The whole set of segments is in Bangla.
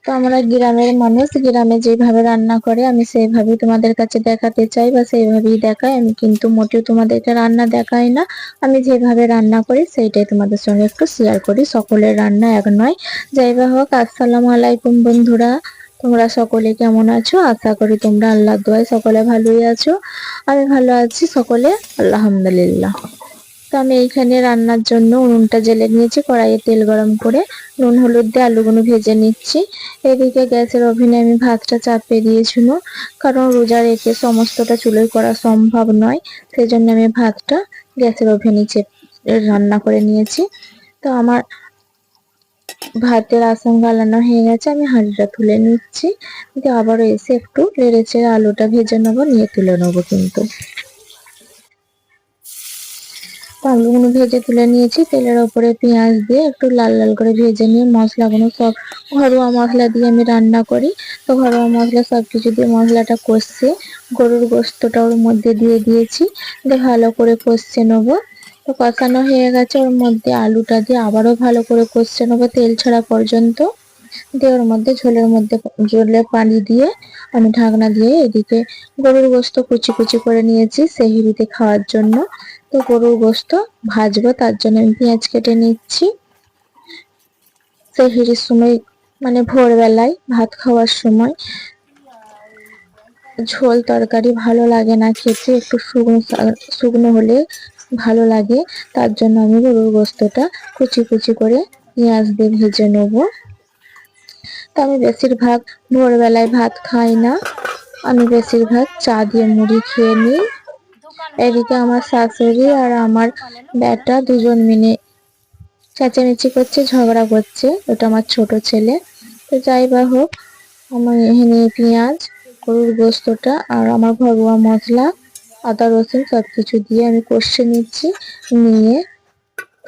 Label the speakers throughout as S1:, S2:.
S1: তো আমরা গ্রামের মানুষ, গ্রামে যেভাবে রান্না করে আমি সেইভাবেই তোমাদের কাছে দেখাতে চাই বা সেইভাবেই দেখাই। আমি কিন্তু মোটেও তোমাদেরকে রান্না দেখাই না, আমি যেভাবে রান্না করি সেইটাই তোমাদের সঙ্গে একটু শেয়ার করি। সকলের রান্না এক নয়। যাই বা হোক, আসসালামু আলাইকুম বন্ধুরা, তোমরা সকলে কেমন আছো? আশা করি তোমরা আল্লাহর দোয়ায় সকলে ভালোই আছো। আমি ভালো আছি, সকলে আলহামদুলিল্লাহ। তো আমি এইখানে রান্নার জন্য উনুনটা জ্বেলে নিয়েছি, কড়াইয়ে তেল গরম করে নুন হলুদ দিয়ে আলুগুলো ভেজে নিচ্ছি। এদিকে গ্যাসের ওভেনে আমি ভাতটা চাপিয়ে দিয়েছিল, কারণ রোজা রেখে সমস্তটা চুলোয় করা সম্ভব নয়, সেই জন্য আমি ভাতটা গ্যাসের ওভেনে রান্না করে নিয়েছি। তো আমার ভাতের আসন গালানো হয়ে গেছে, আমি হাঁড়িটা তুলে নিচ্ছি। আবারও এসে একটু নেড়ে চেড়ে আলুটা ভেজে নেবো, নিয়ে তুলে নেবো। কিন্তু আলুগুলো ভেজে তুলে নিয়েছি, তেলের ওপরে পেঁয়াজ দিয়ে একটু লাল লাল করে ভেজে নিয়ে মশলাগুলো সব ঘরোয়া মশলা দিয়ে আমি রান্না করি। তো ঘরোয়া মশলা সবকিছু দিয়ে মশলাটা কষিয়ে গরুর গোস্তটা ওর মধ্যে দিয়ে দিয়েছি, দিয়ে ভালো করে কষিয়ে নেবো। তো কষানো হয়ে গেছে, ওর মধ্যে আলুটা দিয়ে আবারও ভালো করে কষিয়ে নেবো তেল ছাড়া পর্যন্ত। দিয়ে ওর মধ্যে ঝোলের পানি দিয়ে আমি ঢাকনা দিয়ে এদিকে গরুর গোস্ত কুচি কুচি করে নিয়েছি সেহরিতে খাওয়ার জন্য। তো গরুর গোস্ত ভাজবো, তার জন্য আমি পেঁয়াজ কেটে নিচ্ছি। সেহরির সময় মানে ভোরবেলায় ভাত খাওয়ার সময় ঝোল তরকারি ভালো লাগে না খেতে, একটু শুকনো হলে ভালো লাগে। তার জন্য আমি গরুর গোস্তটা কুচি কুচি করে পেঁয়াজ দিয়ে ভেজে নেবো। তো আমি বেশিরভাগ ভোরবেলায় ভাত খাই না, আমি বেশিরভাগ চা দিয়ে মুড়ি খেয়ে নিই। এদিকে আমার শাশুড়ি আর আমার বেটা দুজন মিলে চেঁচামেচি করছে, ঝগড়া করছে, ওটা আমার ছোট ছেলে। তো যাই বা হোক, আমার এখানে পেঁয়াজ, গরুর গোস্তটা আর আমার ঘরোয়া মশলা আদা রসুন সবকিছু দিয়ে আমি কষে নিচ্ছি। নিয়ে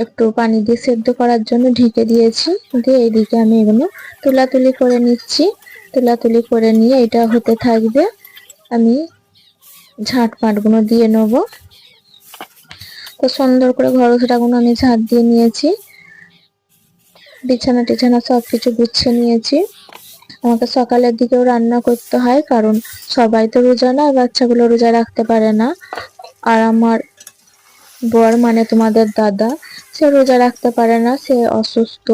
S1: একটু পানি দিয়ে সেদ্ধ করার জন্য ঢেকে দিয়েছি। দিয়ে এইদিকে আমি এগুলো তুলাতুলি করে নিচ্ছি। তুলাতুলি করে নিয়ে এটা হতে থাকবে, আমি ঝাঁটপাটগুলো দিয়ে নেবো। তো সুন্দর করে ঘরোসাটাগুলো আমি ঝাঁট দিয়ে নিয়েছি, বিছানা টিছানা সবকিছু গুছিয়ে নিয়েছি। আমাকে সকালের দিকেও রান্না করতে হয়, কারণ সবাই তো রোজা না, বাচ্চাগুলো রোজা রাখতে পারে না। আর আমার বর মানে তোমাদের দাদা, সে রোজা রাখতে পারে না, সে অসুস্থ,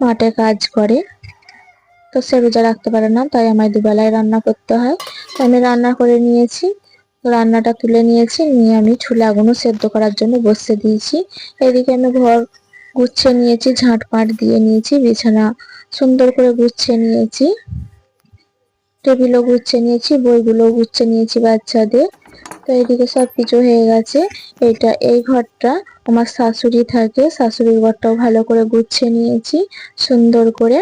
S1: মাঠে কাজ করে, তো সে রোজা রাখতে পারে না, তাই আমায় দুবেলায় রান্না করতে হয়। তো আমি রান্না করে নিয়েছি, রান্নাটা তুলে নিয়েছি, নিয়ে আমি ছোলাগুলো সেদ্ধ করার জন্য বসিয়ে দিয়েছি। এদিকে আমি ঘর গুছিয়ে নিয়েছি, ঝাঁটপাট দিয়ে নিয়েছি, বিছানা সুন্দর করে গুছিয়ে নিয়েছি, টেবিলও গুছিয়ে নিয়েছি, বইগুলো গুছিয়ে নিয়েছি বাচ্চাদের। তো এইদিকে সবকিছু হয়ে গেছে। এই ঘরটা আমার শাশুড়ি থাকে, শাশুড়ির ঘরটাও ভালো করে গুছিয়ে নিয়েছি সুন্দর করে।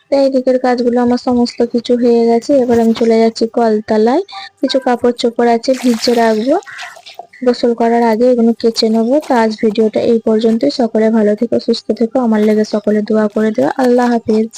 S1: তো এইদিকের কাজগুলো আমার সমস্ত কিছু হয়ে গেছে। এবার আমি চলে যাচ্ছি কলতলায়, কিছু কাপড় চোপড় আছে ভিজিয়ে রাখবো, গোসল করার আগে এগুলো কেচে নেবো। তো আজ ভিডিওটা এই পর্যন্তই। সকলে ভালো থেকো, সুস্থ থেকো, আমার লেগে সকলে দোয়া করে দেওয়া। আল্লাহ হাফেজ।